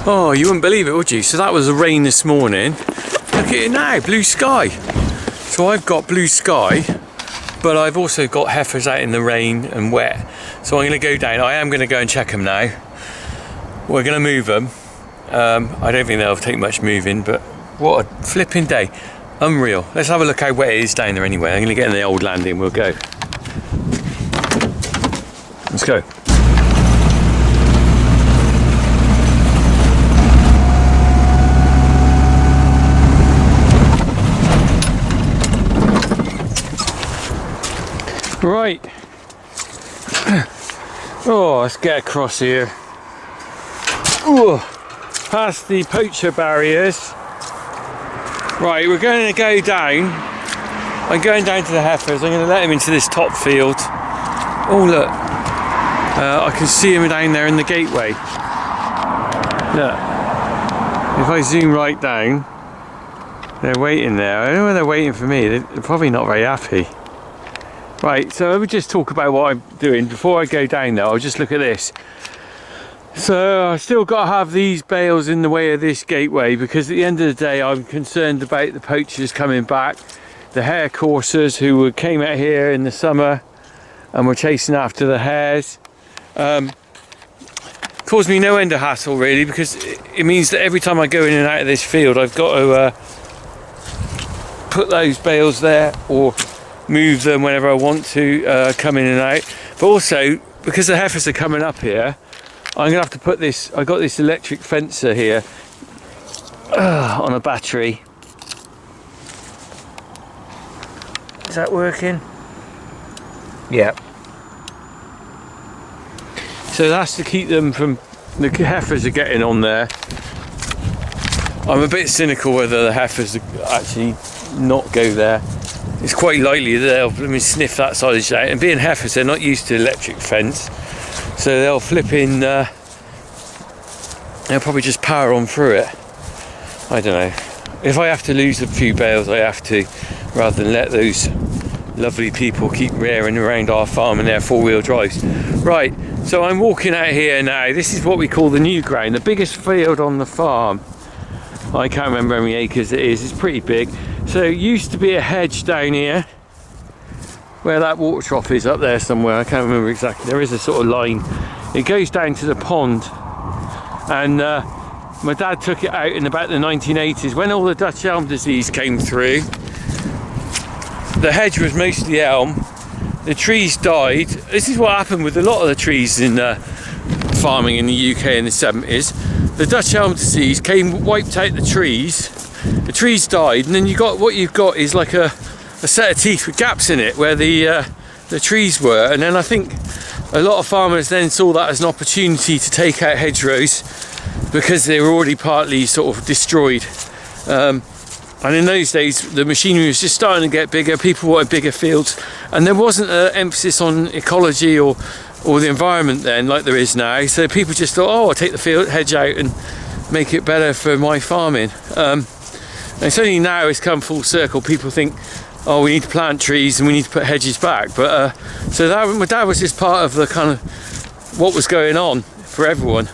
Oh, you wouldn't believe it, would you? So that was the rain this morning. Look at it now, blue sky. So I've got blue sky, but I've also got heifers out in the rain and wet. So I'm going to go down. I am going to go and check them now. We're going to move them. I don't think they'll take much moving, but what a flipping day. Unreal. Let's have a look how wet it is down there anyway. I'm going to get in the old landing. We'll go. Let's go. Right. Oh, let's get across here. Ooh, past the poacher barriers. Right, we're going to go down. I'm going down to the heifers. I'm going to let them into this top field. Oh, look. I can see them down there in the gateway. Look. If I zoom right down, they're waiting there. I don't know whether they're waiting for me. They're probably not very happy. Right, so let me just talk about what I'm doing. Before I go down there, I'll just look at this. So I still got to have these bales in the way of this gateway, because at the end of the day I'm concerned about the poachers coming back, the hare coursers who came out here in the summer and were chasing after the hares. Caused me no end of hassle really, because it means that every time I go in and out of this field I've got to put those bales there or move them whenever I want to come in and out. But also, because the heifers are coming up here, I'm gonna have to put this, I got this electric fencer here on a battery. Is that working? Yeah. So that's to keep them from, the heifers are getting on there. I'm a bit cynical whether the heifers actually not go there. It's quite likely that they'll sniff that silage out, and being heifers, they're not used to electric fence, so they'll flip in, they'll probably just power on through it. I don't know. If I have to lose a few bales, I have to, rather than let those lovely people keep rearing around our farm in their four-wheel drives. Right, so I'm walking out here now. This is what we call the new ground, the biggest field on the farm. I can't remember how many acres it is, it's pretty big. So it used to be a hedge down here, where that water trough is up there somewhere, I can't remember exactly. There is a sort of line. It goes down to the pond, and my dad took it out in about the 1980s when all the Dutch elm disease came through. The hedge was mostly elm, the trees died. This is what happened with a lot of the trees in farming in the UK in the 70s. The Dutch elm disease came, wiped out the trees died, and then what you've got is like a set of teeth with gaps in it where the trees were. And then I think a lot of farmers then saw that as an opportunity to take out hedgerows because they were already partly sort of destroyed. And in those days the machinery was just starting to get bigger, people wanted bigger fields, and there wasn't an emphasis on ecology or the environment then like there is now, so people just thought, oh, I'll take the hedge out and make it better for my farming. And it's only now it's come full circle, people think, oh, we need to plant trees and we need to put hedges back. But so that, my dad was just part of the kind of what was going on for everyone.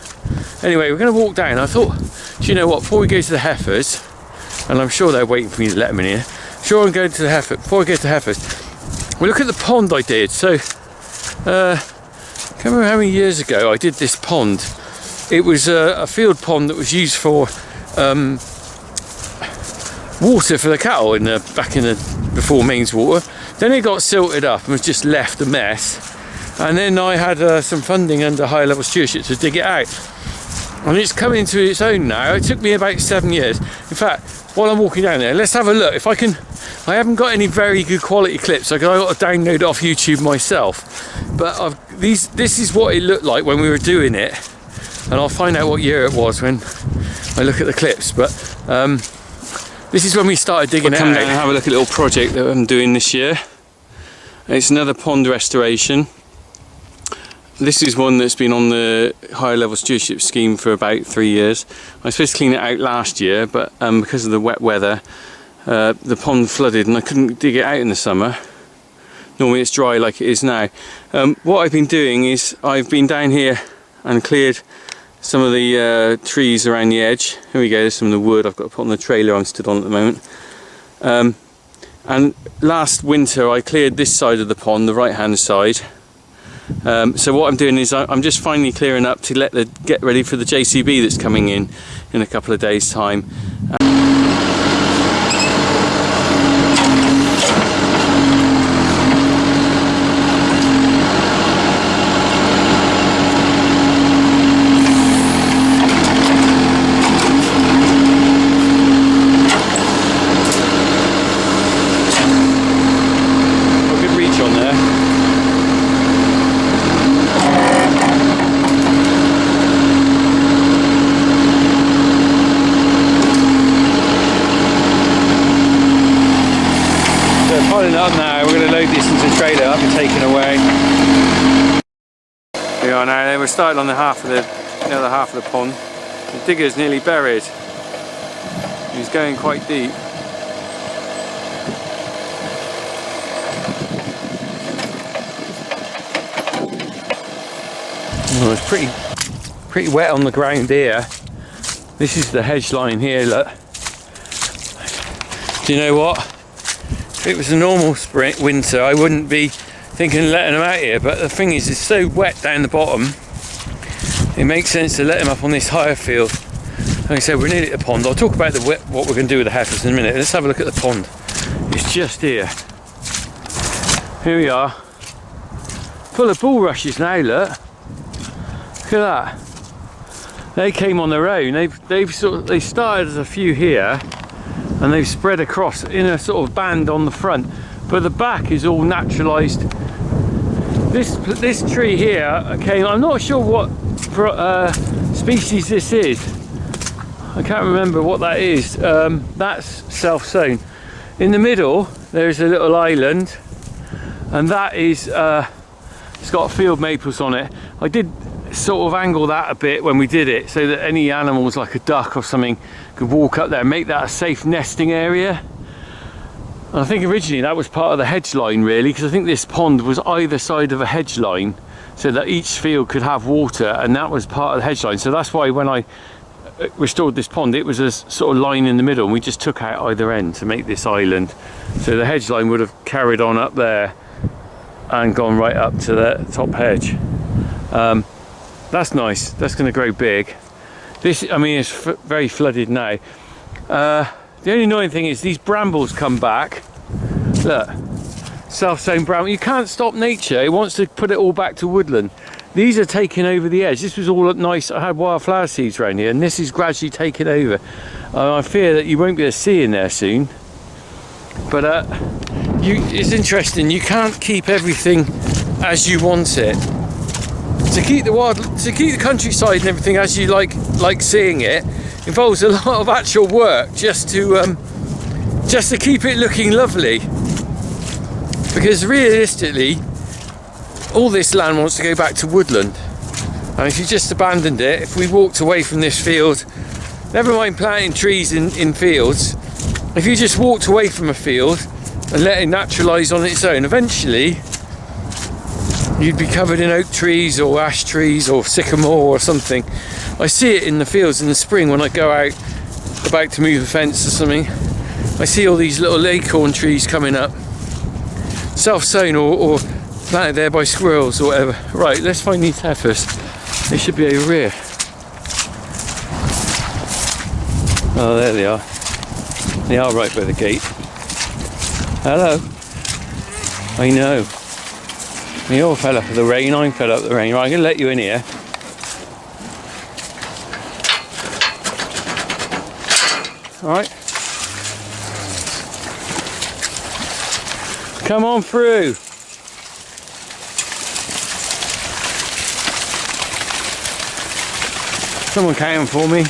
Anyway, we're going to walk down. I thought, do you know what, before we go to the heifers, and I'm sure they're waiting for me to let them in here, sure, I'm going to the heifers. Before I go to the heifers, we'll look at the pond I did. So I can't remember how many years ago I did this pond. It was a field pond that was used for water for the cattle before mains water. Then it got silted up and was just left a mess, and then I had some funding under high level stewardship to dig it out, and it's coming into its own now. It took me about 7 years. In fact, while I'm walking down there, let's have a look. If I can, I haven't got any very good quality clips, so I got to download it off YouTube myself, but this is what it looked like when we were doing it, and I'll find out what year it was when I look at the clips. But this is when we started digging it out. Come down and have a look at a little project that I'm doing this year. It's another pond restoration. This is one that's been on the higher level stewardship scheme for about 3 years. I was supposed to clean it out last year, but because of the wet weather, the pond flooded and I couldn't dig it out in the summer. Normally it's dry like it is now. What I've been doing is I've been down here and cleared some of the trees around the edge. Here we go, there's some of the wood I've got to put on the trailer I'm stood on at the moment. And last winter I cleared this side of the pond, the right hand side. So what I'm doing is I'm just finally clearing up to get ready for the JCB that's coming in a couple of days' time. Up now, we're going to load this into the trailer up and take it away. Here we are now, we're starting on the other half of the pond. The digger's nearly buried. He's going quite deep. Oh, it's pretty wet on the ground here. This is the hedge line here, look. Do you know what? If it was a normal winter, I wouldn't be thinking of letting them out here, but the thing is, it's so wet down the bottom, it makes sense to let them up on this higher field. Like I said, we're nearly at the pond. I'll talk about what we're going to do with the heifers in a minute. Let's have a look at the pond. It's just here. Here we are. Full of bulrushes now, look. Look at that. They came on their own. They started as a few here, and they've spread across in a sort of band on the front, but the back is all naturalised. This tree here I'm not sure what species this is. I can't remember what that is. That's self-sown. In the middle there's a little island, and that is it's got field maples on it. I did sort of angle that a bit when we did it, so that any animals like a duck or something could walk up there and make that a safe nesting area. And I think originally that was part of the hedge line, really, because I think this pond was either side of a hedge line, so that each field could have water, and that was part of the hedge line. So that's why when I restored this pond, it was a sort of line in the middle, and we just took out either end to make this island. So the hedge line would have carried on up there and gone right up to the top hedge. That's nice. That's going to grow big. This, I mean, it's very flooded now. The only annoying thing is these brambles come back. Look, self-sown bramble. You can't stop nature. It wants to put it all back to woodland. These are taking over the edge. This was all nice. I had wildflower seeds around here, and this is gradually taking over. I fear that you won't be able to see in there soon. But it's interesting. You can't keep everything as you want it. To keep the countryside and everything as you like seeing it, involves a lot of actual work just to keep it looking lovely. Because realistically, all this land wants to go back to woodland, and if you just abandoned it, if we walked away from this field, never mind planting trees in fields, if you just walked away from a field and let it naturalise on its own, eventually you'd be covered in oak trees or ash trees or sycamore or something. I see it in the fields in the spring when I go out about to move a fence or something. I see all these little acorn trees coming up, self-sown or planted there by squirrels or whatever. Right, let's find these heifers. They should be over here. Oh, there they are. They are right by the gate. Hello. I know. You all fell up with the rain. I'm fed up with the rain. Right, I'm going to let you in here. Alright. Come on through. Someone counting for me.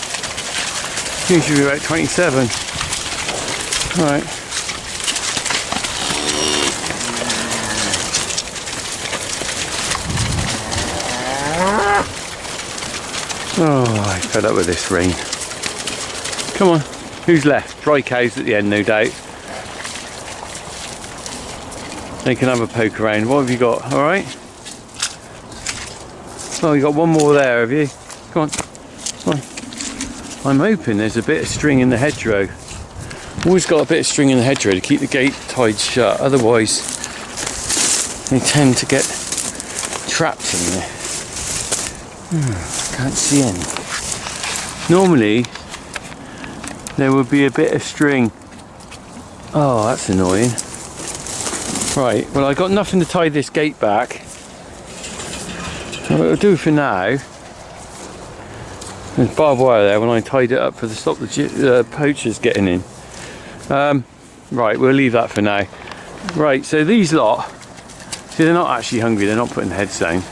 Usually about 27. Alright. Oh, I'm fed up with this rain. Come on. Who's left? Dry cows at the end, no doubt. They can have a poke around. What have you got? Alright. Oh, you got one more there, have you? Come on. I'm hoping there's a bit of string in the hedgerow. Always got a bit of string in the hedgerow to keep the gate tied shut, otherwise they tend to get trapped in there. Can't see any. Normally there would be a bit of string. Oh, that's annoying. Right, well, I got nothing to tie this gate back. So what I'll do for now, there's barbed wire there when I tied it up for the stop the poachers getting in. Right, we'll leave that for now. Right, so these lot, see, they're not actually hungry, they're not putting heads down.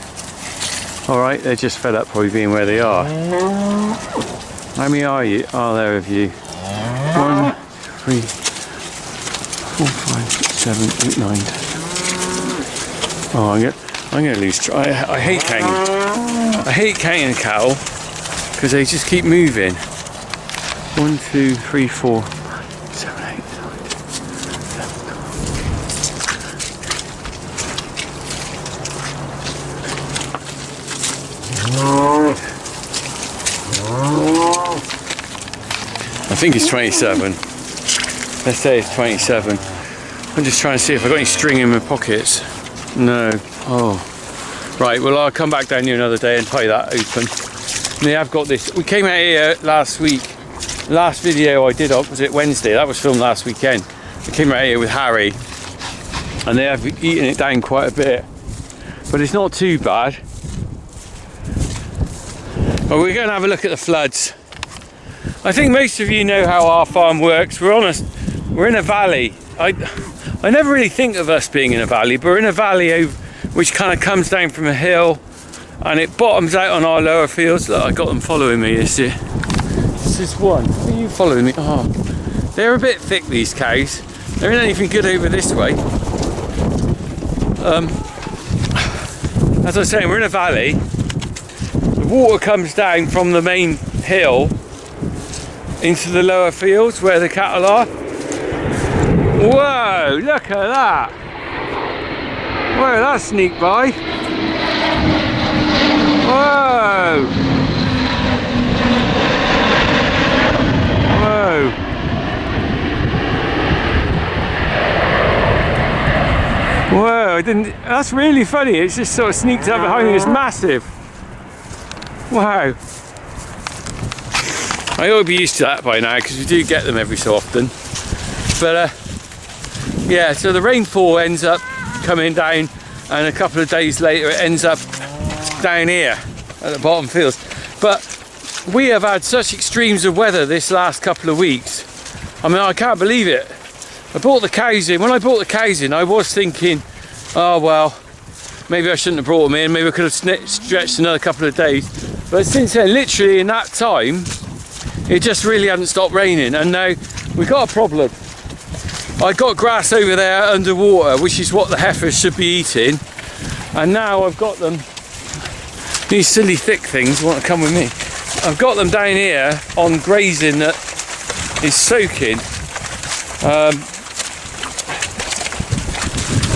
Alright, they're just fed up probably being where they are. How many are you? Oh, there of you. 1, 3, 4, 5, 6, 7, 8, 9. Oh, I'm gonna lose track. I hate counting. I hate counting cattle because they just keep moving. 1, 2, 3, 4, 7, 8, 9, 10, 11, 12. I think it's 27. Let's say it's 27. I'm just trying to see if I've got any string in my pockets. No. Oh. Right, well, I'll come back down here another day and tie that open. And they have got this. We came out here last week. Last video I did up, was it Wednesday? That was filmed last weekend. We came out here with Harry. And they have eaten it down quite a bit. But it's not too bad. Well, we're going to have a look at the floods. I think most of you know how our farm works. We're in a valley. I never really think of us being in a valley, but we're in a valley which kind of comes down from a hill and it bottoms out on our lower fields. Look, I got them following me this year. This is one. Are you following me? Oh, they're a bit thick, these cows. There ain't anything good over this way. As I was saying, we're in a valley. The water comes down from the main hill into the lower fields where the cattle are. Whoa, look at that. Whoa, that's sneaked by. Whoa. Whoa. Whoa, I didn't, that's really funny. It's just sort of sneaked up behind me. It's massive. Wow. I ought to be used to that by now because we do get them every so often. But yeah, so the rainfall ends up coming down and a couple of days later it ends up down here at the bottom fields. But we have had such extremes of weather this last couple of weeks. I mean, I can't believe it. I brought the cows in. When I brought the cows in, I was thinking, oh well, maybe I shouldn't have brought them in. Maybe I could have stretched another couple of days. But since then, literally in that time, it just really hadn't stopped raining, and now we've got a problem. I got grass over there underwater, which is what the heifers should be eating, and now I've got them, these silly thick things want to come with me. I've got them down here on grazing that is soaking.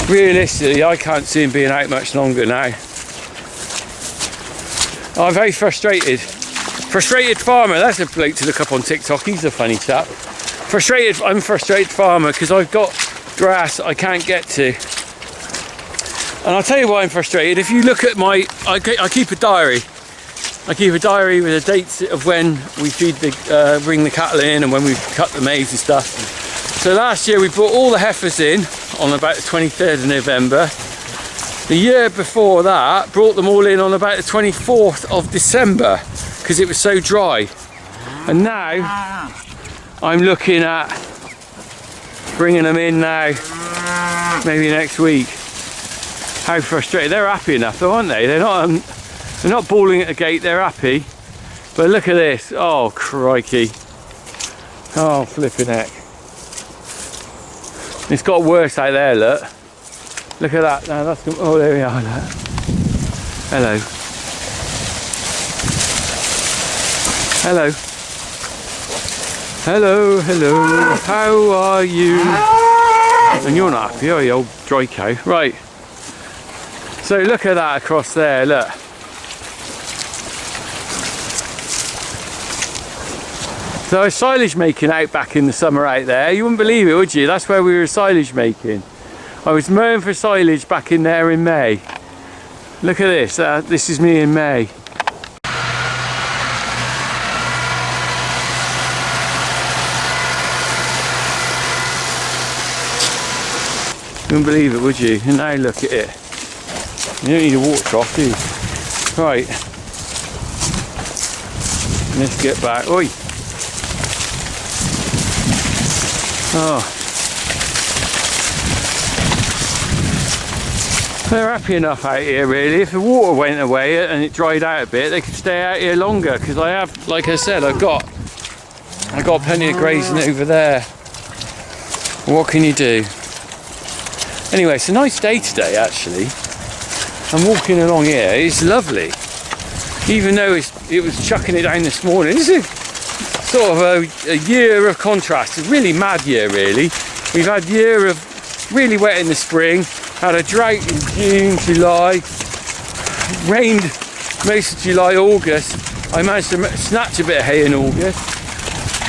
Realistically, I can't see them being out much longer now. I'm very frustrated. Frustrated farmer, that's a bloke to look up on TikTok, he's a funny chap. I'm a frustrated farmer because I've got grass I can't get to. And I'll tell you why I'm frustrated. If you look at I keep a diary. I keep a diary with the dates of when we bring the cattle in and when we cut the maize and stuff. So last year we brought all the heifers in on about the 23rd of November. The year before that, brought them all in on about the 24th of December because it was so dry. And now, I'm looking at bringing them in now, maybe next week. How frustrated. They're happy enough though, aren't they? They're not bawling at the gate, they're happy. But look at this. Oh, crikey. Oh, flipping heck. It's got worse out there, look. Look at that. Now that's, oh, there we are. Look. Hello. Hello. Hello, hello. How are you? And you're not happy, are you, old dry cow? Right. So look at that across there, look. So I was silage making out back in the summer out there. You wouldn't believe it, would you? That's where we were silage making. I was mowing for silage back in there in May. Look at this. This is me in May. You wouldn't believe it, would you? And now look at it. You don't need a water trough, do you? Right. Let's get back. Oi! Oh. They're happy enough out here really. If the water went away and it dried out a bit, they could stay out here longer, because I have, like I said, I got plenty of grazing over there. What can you do? Anyway, it's a nice day today actually. I'm walking along here, it's lovely. Even though it was chucking it down this morning. This is sort of a year of contrast, a really mad year really. We've had a year of really wet in the spring, had a drought in June, July, rained most of July, August. I managed to snatch a bit of hay in August,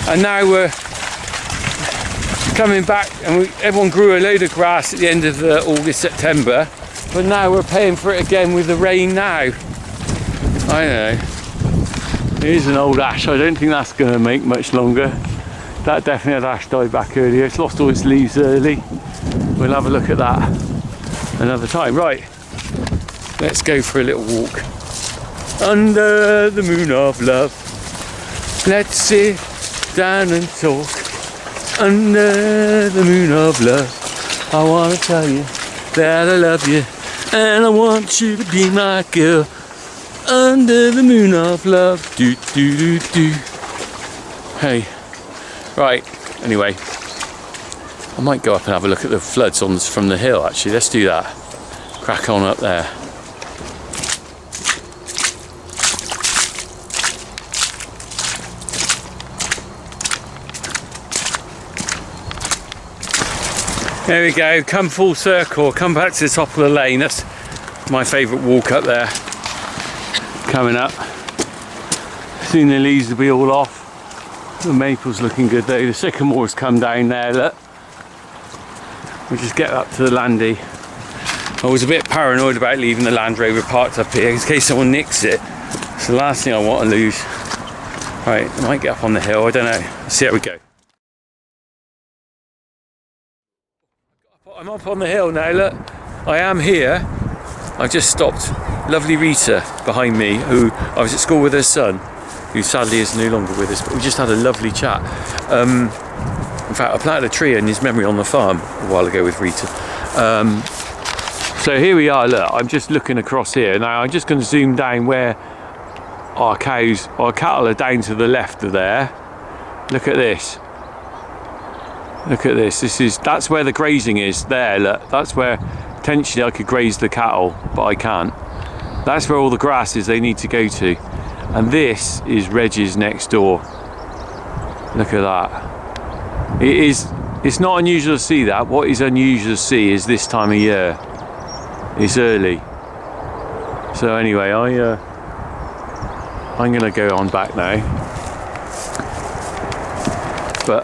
and now we're coming back, and everyone grew a load of grass at the end of August, September, but now we're paying for it again with the rain now. I know. Here's an old ash. I don't think that's going to make much longer. That definitely had ash died back earlier. It's lost all its leaves early. We'll have a look at that another time. Right, let's go for a little walk under the moon of love. Let's sit down and talk under the moon of love. I want to tell you that I love you, and I want you to be my girl. Under the moon of love. Do do do do. Hey. Right. Anyway, I might go up and have a look at the floods from the hill actually. Let's do that. Crack on up there. There we go. Come full circle. Come back to the top of the lane. That's my favourite walk up there. Coming up. Soon the leaves will be all off. The maple's looking good though. The sycamore's come down there, look. We'll just get up to the landy. I was a bit paranoid about leaving the Land Rover parked up here in case someone nicks it. It's the last thing I want to lose. Right, I might get up on the hill, I don't know. Let's see how we go. I'm up on the hill now, look. I am here. I've just stopped. Lovely Rita behind me, who I was at school with her son, who sadly is no longer with us, but we just had a lovely chat. In fact, I planted a tree in his memory on the farm a while ago with Rita. So here we are, look, I'm just looking across here. Now I'm just going to zoom down where our cattle are down to the left of there. Look at this. Look at this. That's where the grazing is there, look. That's where potentially I could graze the cattle, but I can't. That's where all the grass is they need to go to. And this is Reg's next door. Look at that. It's not unusual to see that. What is unusual to see is this time of year. It's early. So anyway, I'm gonna go on back now. But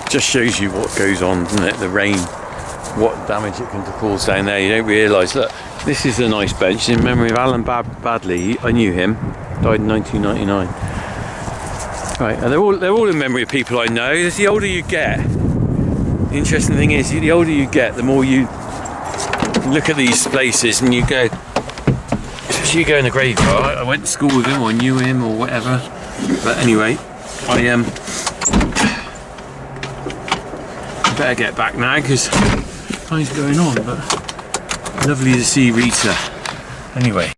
just shows you what goes on, doesn't it? The rain, what damage it can cause down there. You don't realise. Look, this is a nice bench in memory of Alan Badley. I knew him. Died in 1999. Right, and they're all in memory of people I know. As the older you get, the interesting thing is, the older you get, the more you look at these places and you go. Especially you go in the graveyard. I went to school with him, or knew him, or whatever. But anyway, I better get back now because time's going on. But lovely to see Rita. Anyway,